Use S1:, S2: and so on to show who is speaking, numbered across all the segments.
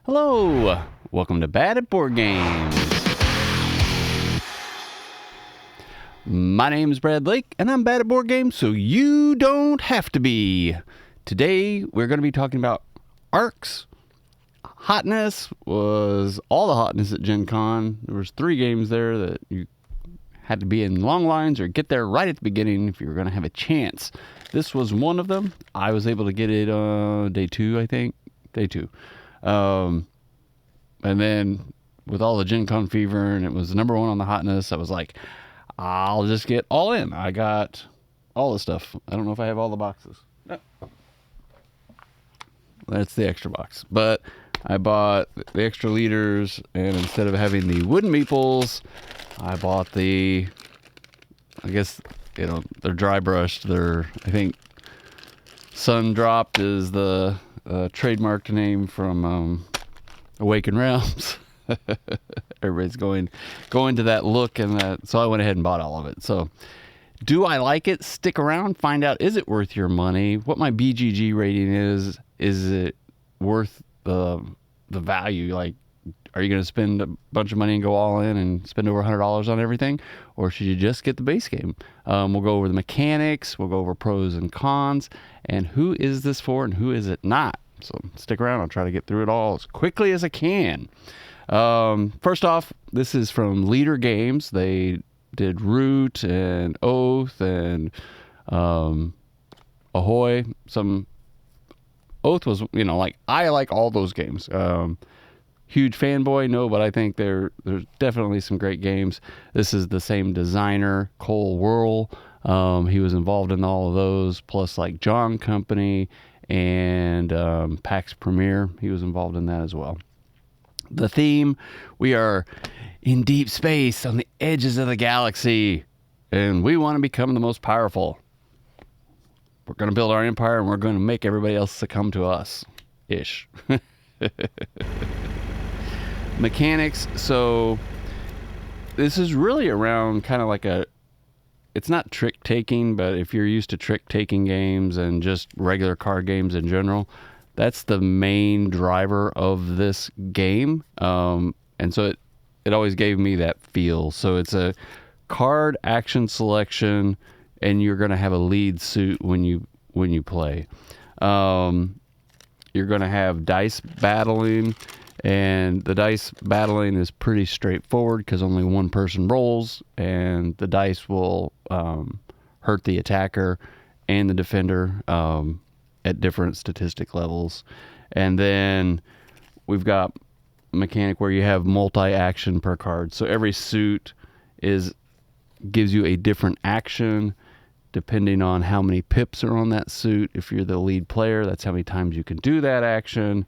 S1: Hello, welcome to Bad at Board Games. My name is Brad Lake, and I'm bad at board games, so you don't have to be. Today, we're going to be talking about arcs. Hotness was all the hotness at Gencon. There was 3 games there that you had to be in long lines or get there right at the beginning if you were going to have a chance. This was one of them. I was able to get it day 2, I think. Day 2. And then with all the Gen Con fever and it was number 1 on the hotness, I was like, I'll just get all in. I got all the stuff. I don't know if I have all the boxes. No. That's the extra box. But I bought the extra liters, and instead of having the wooden meeples, I bought the, I guess, they're dry brushed. I think Sun Dropped is the trademarked name from Awakened Realms. Everybody's going to that look, and that, so I went ahead and bought all of it. So, do I like it? Stick around, find out, is it worth your money? What my BGG rating is it worth the value? Like, are you going to spend a bunch of money and go all in and spend over $100 on everything? Or should you just get the base game? We'll go over the mechanics, we'll go over pros and cons, and who is this for and who is it not? So stick around, I'll try to get through it all as quickly as I can. First off, this is from Leader Games. They did Root and Oath and Ahoy. Some Oath was, I like all those games. Huge fanboy, no, but I think there's definitely some great games. This is the same designer, Cole Whirl. He was involved in all of those, plus like John Company and PAX Premier. He was involved in that as well. The theme, we are in deep space on the edges of the galaxy, and we want to become the most powerful. We're going to build our empire, and we're going to make everybody else succumb to us. Ish. Mechanics, so this is really around kind of like it's not trick-taking, but if you're used to trick-taking games and just regular card games in general, that's the main driver of this game. And so it always gave me that feel. So it's a card action selection, and you're going to have a lead suit when you play. You're going to have dice battling, and the dice battling is pretty straightforward because only one person rolls, and the dice will hurt the attacker and the defender at different statistic levels. And then we've got a mechanic where you have multi-action per card. So every suit gives you a different action depending on how many pips are on that suit. If you're the lead player, that's how many times you can do that action.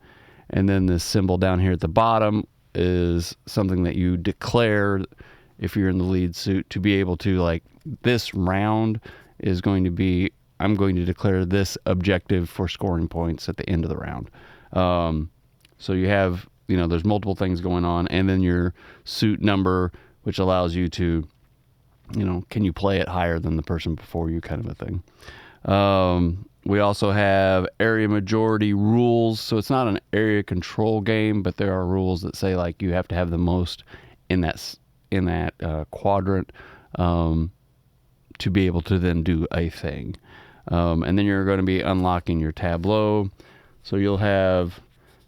S1: And then this symbol down here at the bottom is something that you declare if you're in the lead suit to be able to, like, this round is going to be, I'm going to declare this objective for scoring points at the end of the round. So you have, there's multiple things going on, and then your suit number, which allows you to, can you play it higher than the person before you, kind of a thing. We also have area majority rules. So it's not an area control game, but there are rules that say, like, you have to have the most in that quadrant to be able to then do a thing. And then you're going to be unlocking your tableau. So you'll have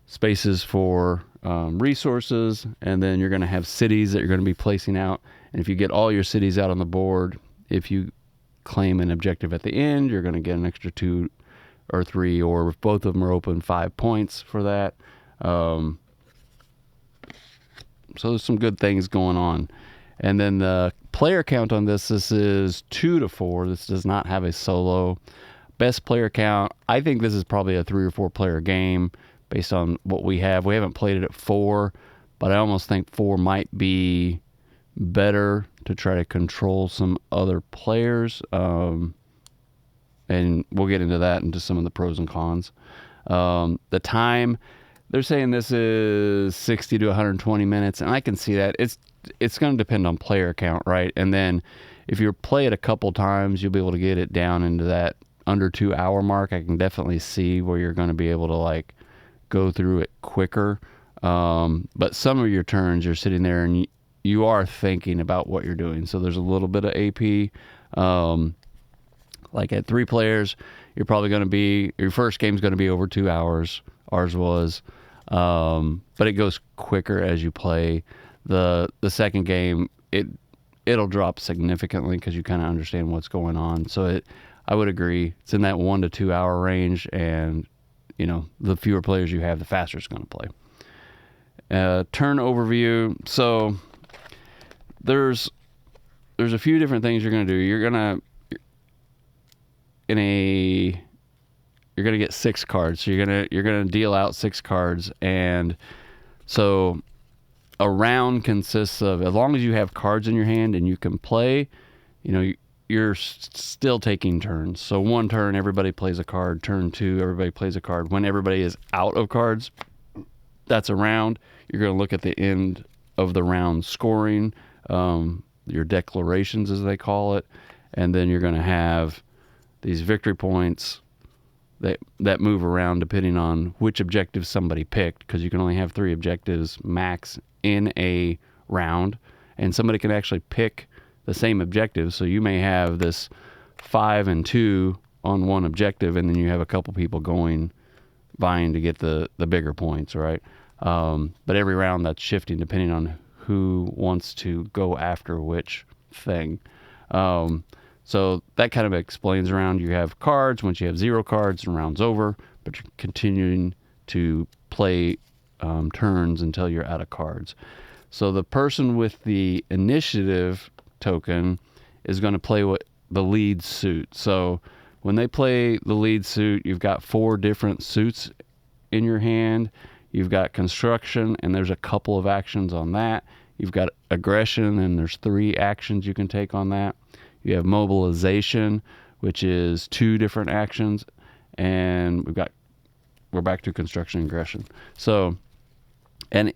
S1: spaces for resources, and then you're going to have cities that you're going to be placing out. And if you get all your cities out on the board, if you claim an objective at the end, you're going to get an extra 2 or 3, or if both of them are open, 5 points for that. So there's some good things going on. And then the player count on this is 2 to 4. This does not have a solo. Best player count, I think this is probably a 3 or 4 player game based on what we have. We haven't played it at 4, but I almost think 4 might be better to try to control some other players. And we'll get into that, into some of the pros and cons. The time, they're saying this is 60 to 120 minutes, and I can see that. It's going to depend on player count, right? And then if you play it a couple times, you'll be able to get it down into that under 2 hour mark. I can definitely see where you're going to be able to, like, go through it quicker. But some of your turns, you're sitting there and you are thinking about what you're doing. So there's a little bit of AP. Like at 3 players, you're probably going to be, your first game's going to be over 2 hours. Ours was. But it goes quicker as you play. The second game, it'll drop significantly because you kind of understand what's going on. So I would agree. It's in that 1 to 2 hour range, and the fewer players you have, the faster it's going to play. Turn overview. So there's a few different things you're going to do. You're going to get 6 cards. So you're going to deal out 6 cards, and so a round consists of, as long as you have cards in your hand and you can play, you're still taking turns. So 1 turn, everybody plays a card. Turn 2, everybody plays a card. When everybody is out of cards, that's a round. You're going to look at the end of the round scoring, your declarations as they call it, and then you're going to have these victory points that move around depending on which objective somebody picked, because you can only have 3 objectives max in a round, and somebody can actually pick the same objective. So you may have this 5 and 2 on one objective, and then you have a couple people vying to get the bigger points, right? But every round that's shifting depending on who wants to go after which thing. So that kind of explains around. You have cards. Once you have 0 cards, the round's over, but you're continuing to play turns until you're out of cards. So the person with the initiative token is going to play the lead suit. So when they play the lead suit, you've got 4 different suits in your hand. You've got construction, and there's a couple of actions on that. You've got aggression, and there's 3 actions you can take on that. You have mobilization, which is 2 different actions, and we're back to construction and aggression. So, and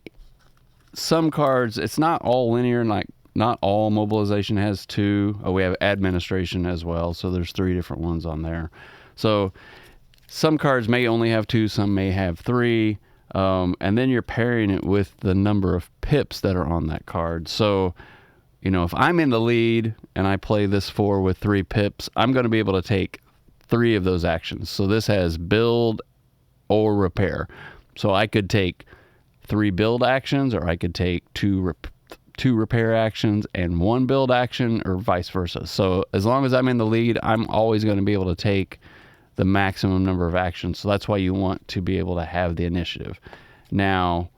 S1: some cards, it's not all linear, like not all mobilization has 2. We have administration as well, so there's 3 different ones on there. So some cards may only have 2, some may have 3, and then you're pairing it with the number of pips that are on that card. So if I'm in the lead and I play this 4 with 3 pips, I'm going to be able to take 3 of those actions. So this has build or repair. So I could take 3 build actions, or I could take 2 repair actions and 1 build action, or vice versa. So as long as I'm in the lead, I'm always going to be able to take the maximum number of actions. So that's why you want to be able to have the initiative. Now,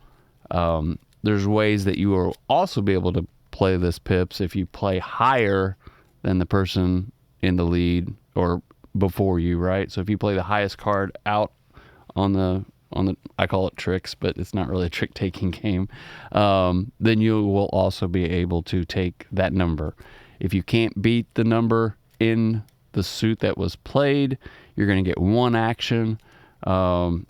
S1: there's ways that you will also be able to play this pips if you play higher than the person in the lead or before you, right? So if you play the highest card out on the I call it tricks, but it's not really a trick taking game, then you will also be able to take that number. If you can't beat the number in the suit that was played, you're going to get 1 action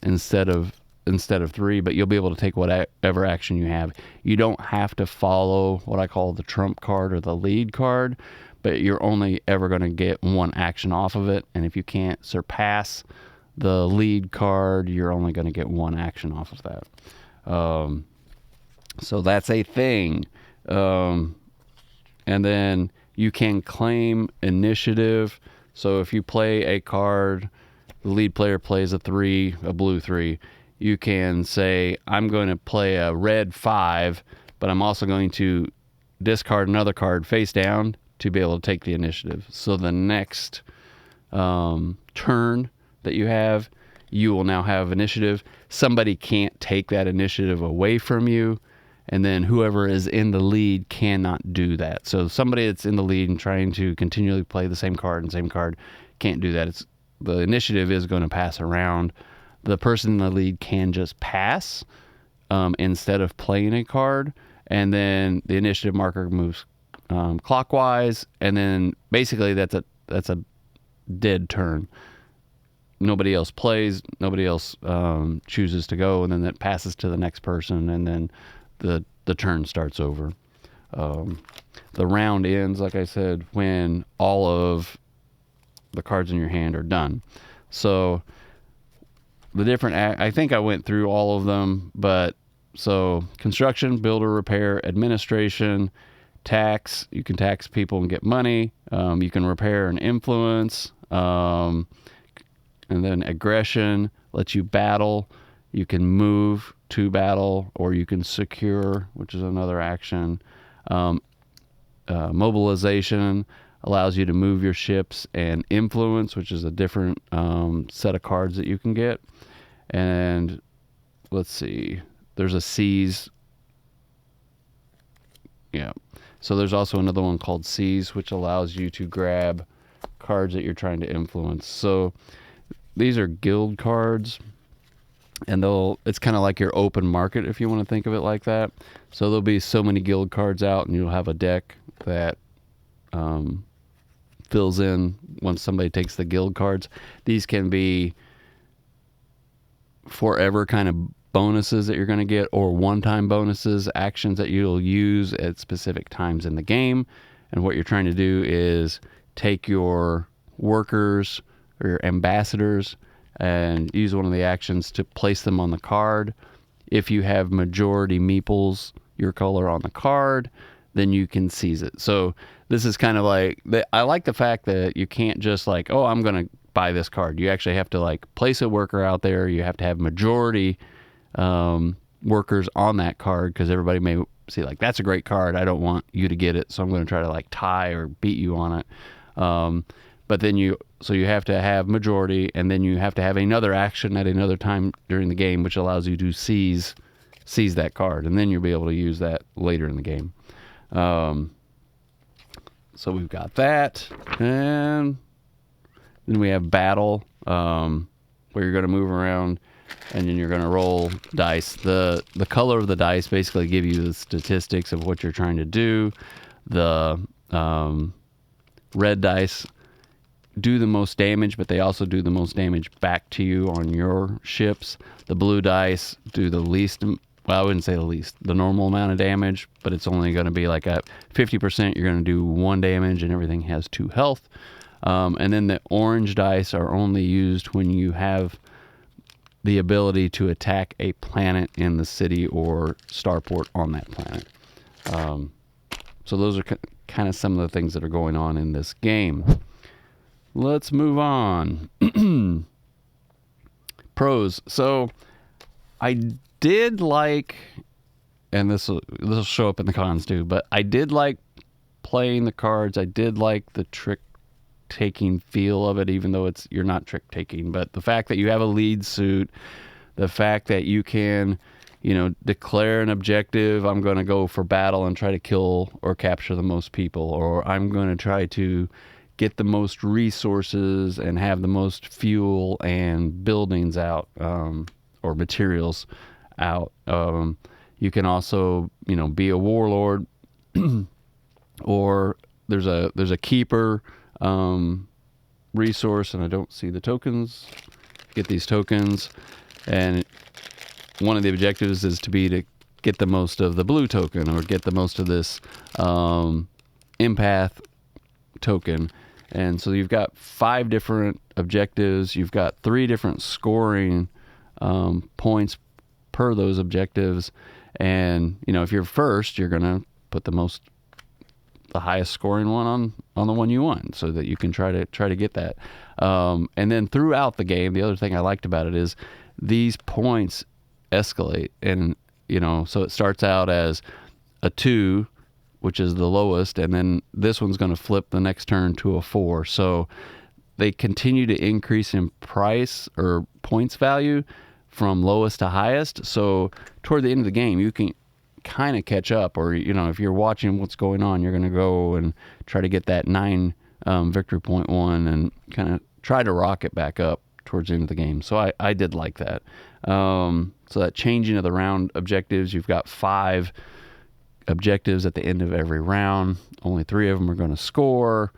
S1: instead of 3, but you'll be able to take whatever action you have. You don't have to follow what I call the trump card or the lead card, but you're only ever going to get 1 action off of it. And if you can't surpass the lead card, you're only going to get 1 action off of that. So that's a thing. And then you can claim initiative. So if you play a card, the lead player plays a blue 3, you can say, I'm going to play a red 5, but I'm also going to discard another card face down to be able to take the initiative. So the next turn that you have, you will now have initiative. Somebody can't take that initiative away from you, and then whoever is in the lead cannot do that. So somebody that's in the lead and trying to continually play the same card can't do that. The initiative is going to pass around. The person in the lead can just pass instead of playing a card, and then the initiative marker moves clockwise, and then basically that's a dead turn. Nobody else plays, nobody else chooses to go, and then that passes to the next person, and then the turn starts over. The round ends, like I said, when all of the cards in your hand are done. So the different, I think I went through all of them, but So construction, builder, repair, administration, tax. You can tax people and get money. You can repair and influence. And then aggression lets you battle. You can move to battle, or you can secure, which is another action. Mobilization allows you to move your ships, and influence, which is a different set of cards that you can get. And let's see, there's a seize. Yeah. So there's also another one called seize, which allows you to grab cards that you're trying to influence. So these are guild cards, and it's kind of like your open market, if you want to think of it like that. So there'll be so many guild cards out, and you'll have a deck that fills in once somebody takes the guild cards. These can be forever kind of bonuses that you're going to get, or one-time bonuses, actions that you'll use at specific times in the game. And what you're trying to do is take your workers or your ambassadors and use one of the actions to place them on the card. If you have majority meeples, your color, on the card, then you can seize it. So this is kind of like, I like the fact that you can't just like, oh, I'm going to buy this card. You actually have to like place a worker out there. You have to have majority workers on that card, because everybody may see like, that's a great card, I don't want you to get it, so I'm going to try to like tie or beat you on it. But then you have to have majority, and then you have to have another action at another time during the game, which allows you to seize that card, and then you'll be able to use that later in the game. So we've got that, and then we have battle, where you're going to move around, and then you're going to roll dice. The color of the dice basically give you the statistics of what you're trying to do. The red dice do the most damage, but they also do the most damage back to you on your ships. The blue dice do the least, well, I wouldn't say the least, the normal amount of damage, but it's only going to be like a 50%. You're going to do 1 damage, and everything has 2 health. And then the orange dice are only used when you have the ability to attack a planet in the city or starport on that planet. So those are kind of some of the things that are going on in this game. Let's move on. Pros. So I did like, and this will show up in the cons too, but I did like playing the cards. I did like the trick taking feel of it, even though you're not trick taking. But the fact that you have a lead suit, the fact that you can, declare an objective, I'm going to go for battle and try to kill or capture the most people, or I'm going to try to get the most resources and have the most fuel and buildings out, or materials out. You can also, be a warlord, or there's a keeper resource, and I don't see the tokens. Get these tokens, and one of the objectives is to get the most of the blue token, or get the most of this empath token. And so you've got 5 different objectives. You've got 3 different scoring points per those objectives. And if you're first, you're gonna put the highest scoring one on the one you want, so that you can try to get that. And then throughout the game, the other thing I liked about it is these points escalate, and so it starts out as a 2, which is the lowest, and then this one's going to flip the next turn to a 4. So they continue to increase in price or points value from lowest to highest. So toward the end of the game, you can kind of catch up, or if you're watching what's going on, you're going to go and try to get that 9 victory point one, and kind of try to rocket back up towards the end of the game. So I did like that. So that changing of the round objectives, you've got 5 objectives at the end of every round. Only 3 of them are going to score,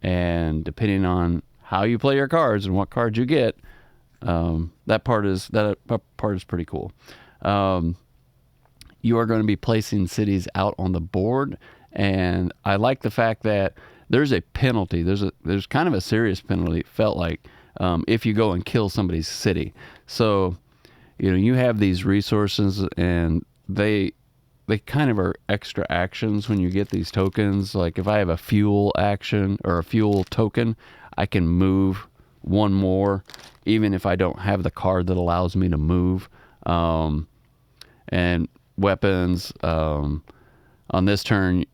S1: and depending on how you play your cards and what cards you get, that part is pretty cool. You are going to be placing cities out on the board, and I like the fact that there's a penalty. There's kind of a serious penalty, it felt like, if you go and kill somebody's city. So you have these resources, and they kind of are extra actions when you get these tokens. Like if I have a fuel action or a fuel token, I can move one more, even if I don't have the card that allows me to move. And weapons, on this turn,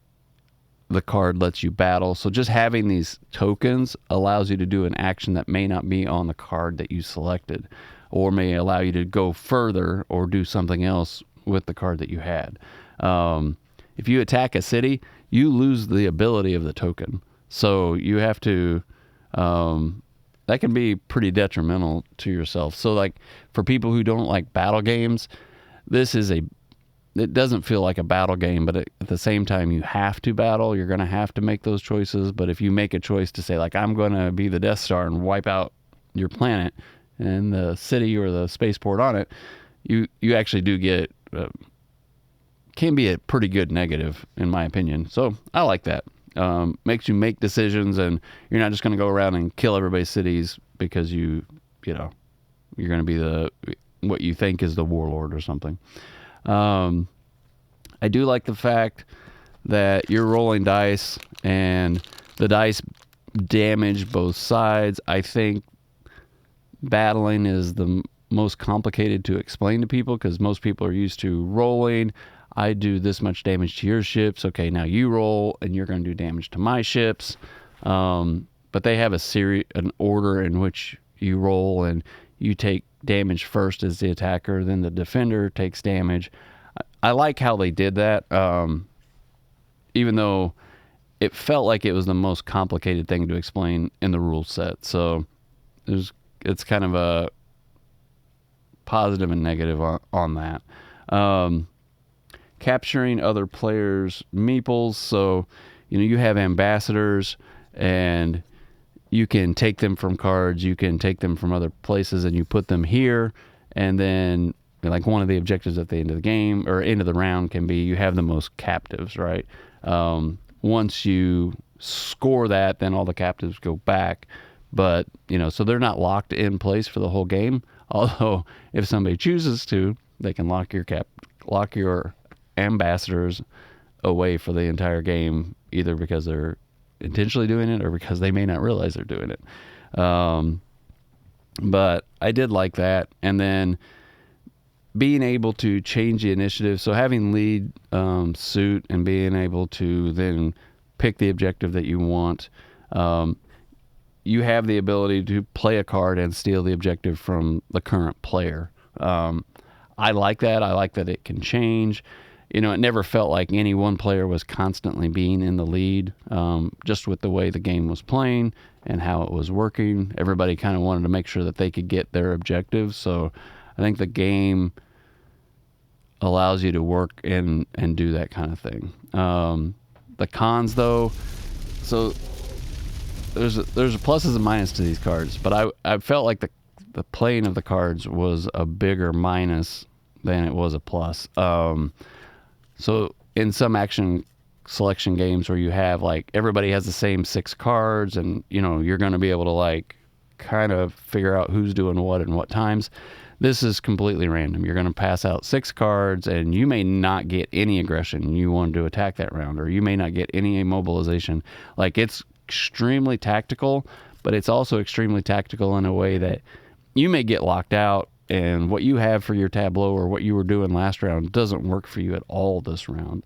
S1: the card lets you battle. So just having these tokens allows you to do an action that may not be on the card that you selected, or may allow you to go further or do something else with the card that you had. If you attack a city, you lose the ability of the token. So you have to, that can be pretty detrimental to yourself. So like for people who don't like battle games, it doesn't feel like a battle game, but at the same time, you have to battle. You're going to have to make those choices. But if you make a choice to say, like, I'm going to be the Death Star and wipe out your planet and the city or the spaceport on it, you actually do get, can be a pretty good negative, in my opinion. So I like that. Makes you make decisions, and you're not just going to go around and kill everybody's cities because you're going to be what you think is the warlord or something. I do like the fact that you're rolling dice and the dice damage both sides. I think battling is the most complicated to explain to people because most people are used to rolling. I do this much damage to your ships. Okay, now you roll and you're going to do damage to my ships. But they have an order in which you roll, and you take damage first as the attacker, then the defender takes damage. I like how they did that, even though it felt like it was the most complicated thing to explain in the rule set. So it's kind of a positive and negative on that. Capturing other players' meeples. So, you have ambassadors, and you can take them from cards, you can take them from other places, and you put them here. And then, like, one of the objectives at the end of the game or end of the round can be you have the most captives, right? Once you score that, then all the captives go back. But, so they're not locked in place for the whole game. Although, if somebody chooses to, they can lock your ambassadors away for the entire game, either because they're intentionally doing it or because they may not realize they're doing it. But I did like that. And then being able to change the initiative, so having lead suit and being able to then pick the objective that you want, you have the ability to play a card and steal the objective from the current player. I like that. I like that it can change. It never felt like any one player was constantly being in the lead, just with the way the game was playing and how it was working. Everybody kind of wanted to make sure that they could get their objectives. So I think the game allows you to work and do that kind of thing. The cons, though, so there's pluses and minuses to these cards, but I felt like the playing of the cards was a bigger minus than it was a plus. So in some action selection games where you have, like, everybody has the same 6 cards and, you're going to be able to, like, kind of figure out who's doing what and what times. This is completely random. You're going to pass out 6 cards and you may not get any aggression you want to attack that round, or you may not get any immobilization. Like, it's extremely tactical, but it's also extremely tactical in a way that you may get locked out, and what you have for your tableau or what you were doing last round doesn't work for you at all this round.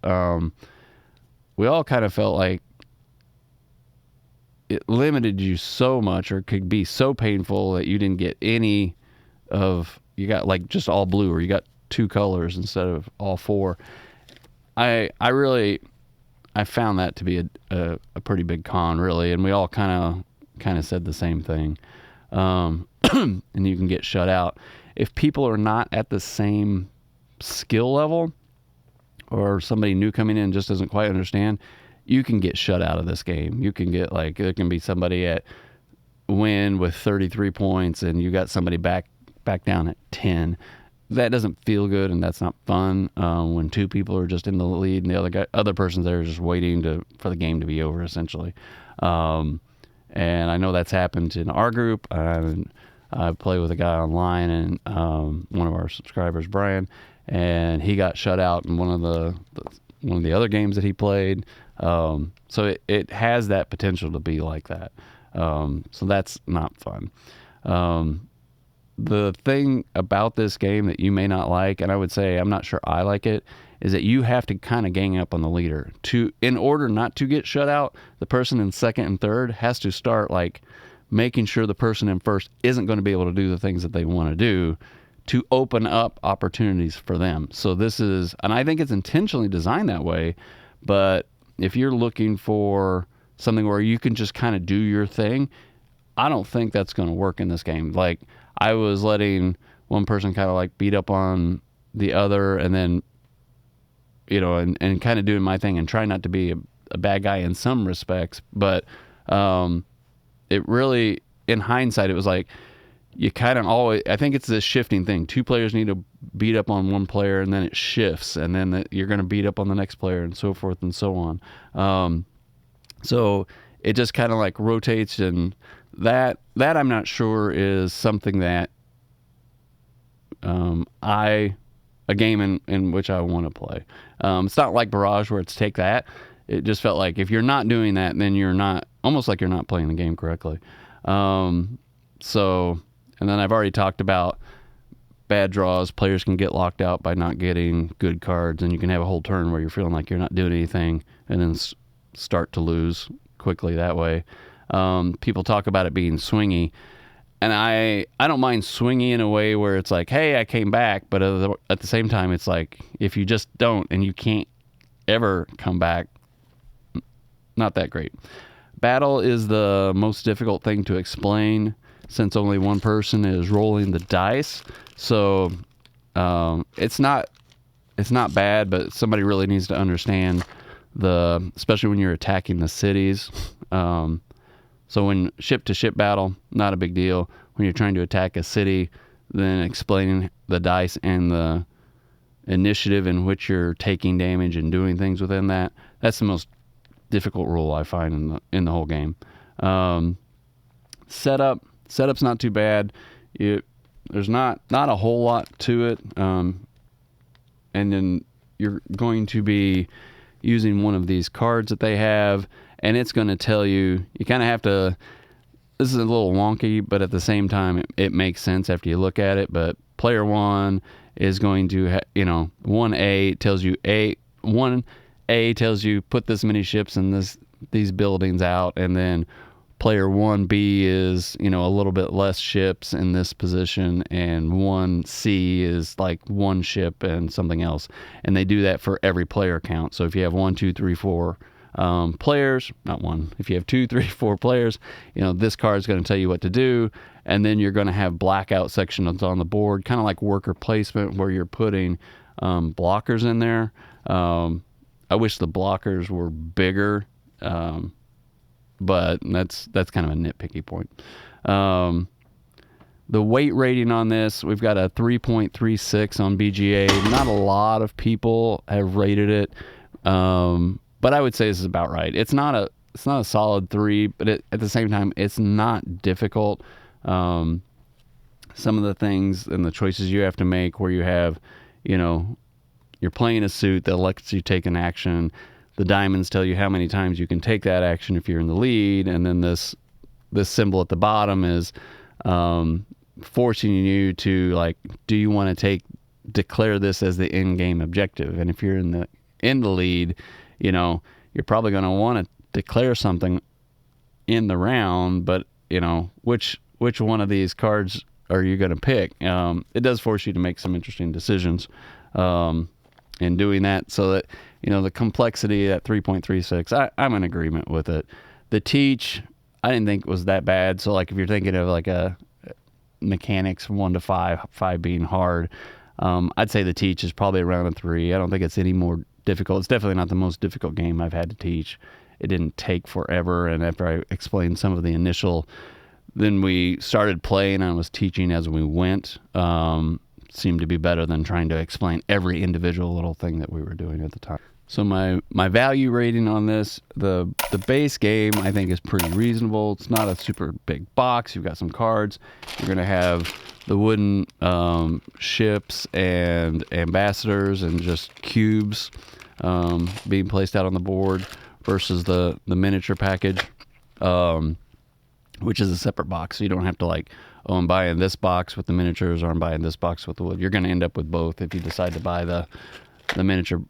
S1: We all kind of felt like it limited you so much, or could be so painful that you didn't get any of, you got like just all blue, or you got 2 colors instead of all 4. I found that to be a pretty big con, really, and we all kind of said the same thing. And you can get shut out if people are not at the same skill level, or somebody new coming in just doesn't quite understand. You can get shut out of this game. You can get, like, there can be somebody at win with 33 points and you got somebody back down at 10. That doesn't feel good, and that's not fun when 2 people are just in the lead and the other person's there just waiting for the game to be over, essentially. And I know that's happened in our group. I play with a guy online, and one of our subscribers, Brian, and he got shut out in one of the other games that he played. So it has that potential to be like that. So that's not fun. The thing about this game that you may not like, and I would say I'm not sure I like it, is that you have to kind of gang up on the leader. In order not to get shut out, the person in second and third has to start like making sure the person in first isn't going to be able to do the things that they want to do to open up opportunities for them. So this is, and I think it's intentionally designed that way, but if you're looking for something where you can just kind of do your thing, I don't think that's going to work in this game. Like, I was letting one person kind of like beat up on the other, and then, you know, and kind of doing my thing and try not to be a bad guy in some respects. But it really, in hindsight, it was like, you kind of always, I think it's this shifting thing. Two players need to beat up on one player, and then it shifts, and then you're going to beat up on the next player, and so forth and so on. So it just kind of like rotates, and that I'm not sure is something that a game in which I want to play. It's not like Barrage where it's take that. It just felt like if you're not doing that, then you're not, almost like you're not playing the game correctly. So, and then I've already talked about bad draws. Players can get locked out by not getting good cards, and you can have a whole turn where you're feeling like you're not doing anything, and then start to lose quickly that way. People talk about it being swingy, and I don't mind swingy in a way where it's like, hey, I came back, but at the same time, it's like, if you just don't and you can't ever come back, not that great. Battle is the most difficult thing to explain since only one person is rolling the dice. So it's not bad, but somebody really needs to understand especially when you're attacking the cities. So when ship-to-ship battle, not a big deal. When you're trying to attack a city, then explaining the dice and the initiative in which you're taking damage and doing things within that, that's the most difficult rule I find in the whole game. Setup's not too bad. There's not a whole lot to it. And then you're going to be using one of these cards that they have, and it's going to tell you kind of have to, this is a little wonky, but at the same time, it makes sense after you look at it. But player one is going to, 1A tells you, 1A tells you put this many ships in these buildings out, and then player 1B is, a little bit less ships in this position, and 1C is like one ship and something else. And they do that for every player count. So if you have 1, 2, 3, 4 players, not one, if you have 2, 3, 4 players, this card is going to tell you what to do. And then you're going to have blackout sections on the board, kind of like worker placement, where you're putting blockers in there. I wish the blockers were bigger, but that's kind of a nitpicky point. The weight rating on this, we've got a 3.36 on BGA. Not a lot of people have rated it, but I would say this is about right. It's not a solid 3, but at the same time, it's not difficult. Some of the things and the choices you have to make, where you have, you're playing a suit that lets you take an action. The diamonds tell you how many times you can take that action if you're in the lead, and then this symbol at the bottom is forcing you to, like, do you want to declare this as the end game objective? And if you're in the lead, you're probably going to want to declare something in the round, but which one of these cards are you going to pick? It does force you to make some interesting decisions in doing that, so that the complexity at 3.36, I'm in agreement with it. The teach, I didn't think was that bad. So like if you're thinking of like a mechanics 1 to 5 being hard, I'd say the teach is probably around a 3. I don't think it's any more difficult. It's definitely not the most difficult game I've had to teach. It didn't take forever, and after I explained some of the initial, then we started playing, and I was teaching as we went. Seemed to be better than trying to explain every individual little thing that we were doing at the time. So my value rating on this, the base game, I think is pretty reasonable. It's not a super big box. You've got some cards. You're going to have the wooden ships and ambassadors and just cubes being placed out on the board versus the miniature package, which is a separate box. So you don't have to like, oh, I'm buying this box with the miniatures or I'm buying this box with the wood. You're going to end up with both if you decide to buy the miniature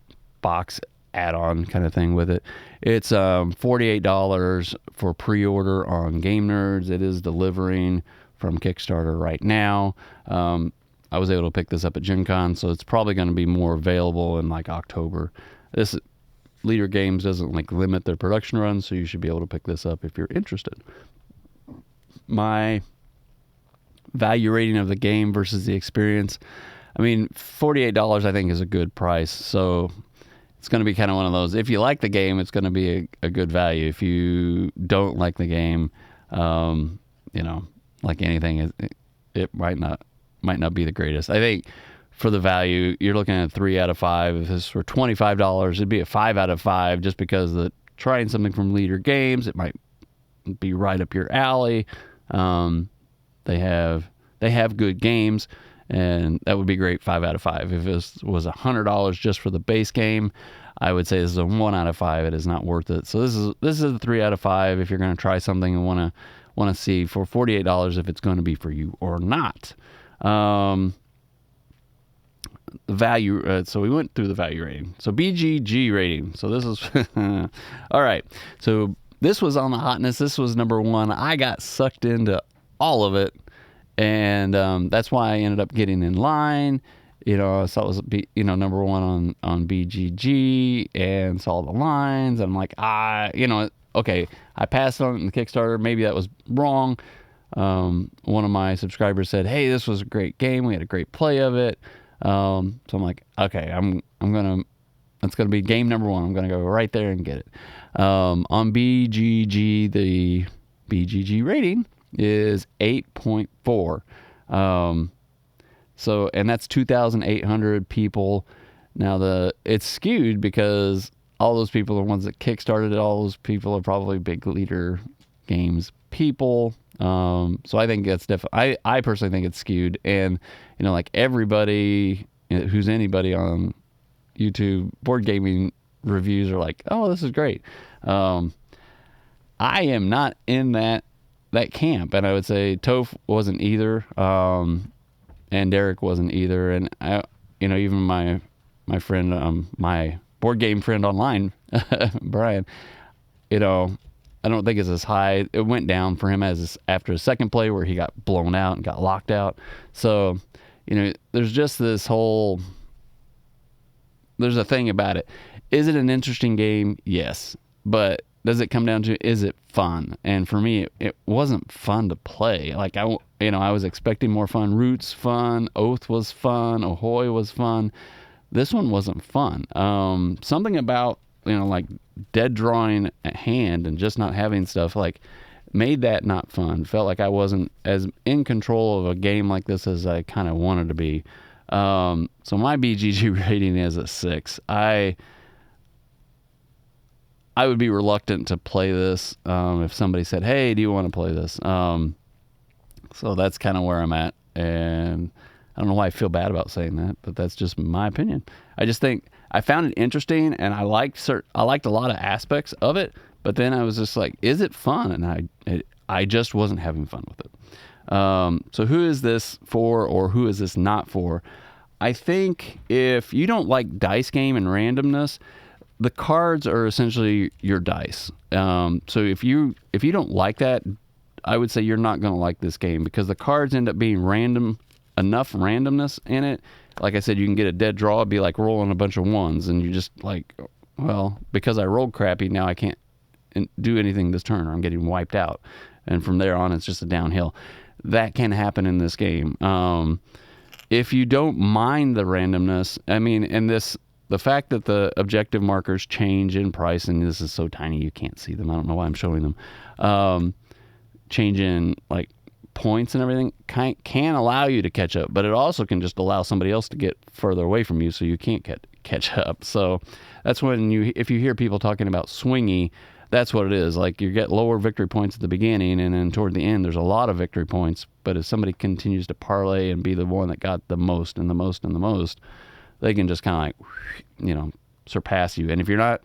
S1: box add-on kind of thing with it. It's $48 for pre-order on Game Nerds. It is delivering from Kickstarter right now. I was able to pick this up at Gencon, so it's probably going to be more available in like October. This Leader Games doesn't like limit their production runs, so you should be able to pick this up if you're interested. My value rating of the game versus the experience, I mean, $48 I think is a good price. So it's going to be kind of one of those, if you like the game, it's going to be a good value. If you don't like the game, like anything, it might not be the greatest. I think for the value, you're looking at 3 out of 5. If this were $25, it'd be a 5 out of 5 just because trying something from Leader Games, it might be right up your alley. They have good games, and that would be great. 5 out of 5. If this was $100 just for the base game, I would say this is a 1 out of 5. It is not worth it. So this is a 3 out of 5 if you're going to try something and want to see for $48 if it's going to be for you or not. Value. So we went through the value rating. So BGG rating. So this is all right. So this was on the hotness. This was number 1. I got sucked into all of it, and that's why I ended up getting in line. I saw it was number 1 on BGG and saw the lines. I'm like, okay, I passed on the Kickstarter. Maybe that was wrong. One of my subscribers said, "Hey, this was a great game. We had a great play of it." So I'm like, okay, that's gonna be game number 1. I'm gonna go right there and get it. On BGG, the BGG rating is 8.4. And that's 2,800 people. Now it's skewed because all those people are ones that kickstarted it. All those people are probably big Leader Games people. So I think that's definitely, I personally think it's skewed. And, like everybody who's anybody on YouTube, board gaming reviews are like, oh, this is great. I am not in that camp. And I would say Toph wasn't either. And Derek wasn't either. And even my friend, my board game friend online, Brian, I don't think it's as high. It went down for him after his second play where he got blown out and got locked out. So, there's just this there's a thing about it. Is it an interesting game? Yes. But does it come down to, is it fun? And for me, it wasn't fun to play. Like I was expecting more fun. Roots fun. Oath was fun. Ahoy was fun. This one wasn't fun. Something about, like dead drawing at hand and just not having stuff like made that not fun. Felt like I wasn't as in control of a game like this as I kind of wanted to be. So my BGG rating is a 6. I would be reluctant to play this if somebody said, hey, do you want to play this? So that's kind of where I'm at. And I don't know why I feel bad about saying that, but that's just my opinion. I just think I found it interesting, and I liked a lot of aspects of it, but then I was just like, is it fun? And I just wasn't having fun with it. So who is this for, or who is this not for? I think if you don't like dice game and randomness, the cards are essentially your dice. So if you don't like that, I would say you're not going to like this game, because the cards end up being enough randomness in it. Like I said, you can get a dead draw. It'd be like rolling a bunch of ones, and you just like, well, because I rolled crappy, now I can't do anything this turn, or I'm getting wiped out. And from there on, it's just a downhill. That can happen in this game. If you don't mind the randomness, I mean, and the fact that the objective markers change in price, and this is so tiny you can't see them. I don't know why I'm showing them. Change in like points and everything can allow you to catch up, but it also can just allow somebody else to get further away from you, so you can't catch up. So that's when if you hear people talking about swingy, that's what it is. Like, you get lower victory points at the beginning, and then toward the end, there's a lot of victory points. But if somebody continues to parlay and be the one that got the most and the most and the most, they can just kind of like, surpass you. And if you're not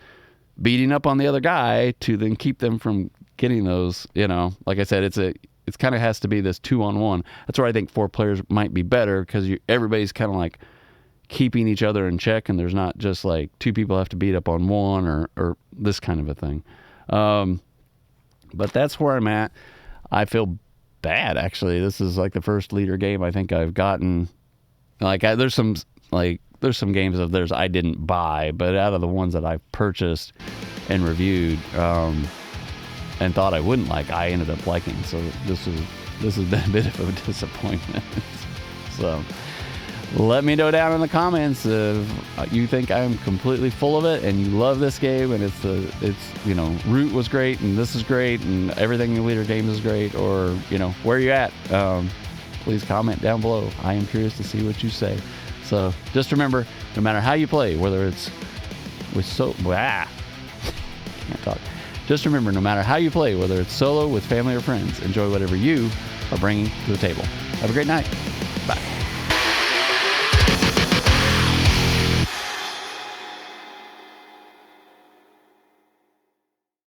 S1: beating up on the other guy to then keep them from getting those, like I said, it's kind of has to be this 2-on-1. That's where I think 4 players might be better, because everybody's kind of like keeping each other in check, and there's not just like 2 people have to beat up on one or this kind of a thing. But that's where I'm at. I feel bad, actually. This is like the first leader game I think I've gotten. Like, there's some games of theirs I didn't buy, but out of the ones that I've purchased and reviewed and thought I wouldn't like, I ended up liking. So this has been a bit of a disappointment. So let me know down in the comments if you think I'm completely full of it and you love this game, and it's Root was great and this is great and everything in Leader Games is great, or where you at. Please comment down below. I am curious to see what you say. So just remember, no matter how you play, whether it's with can't talk. Just remember, no matter how you play, whether it's solo, with family, or friends, enjoy whatever you are bringing to the table. Have a great night. Bye.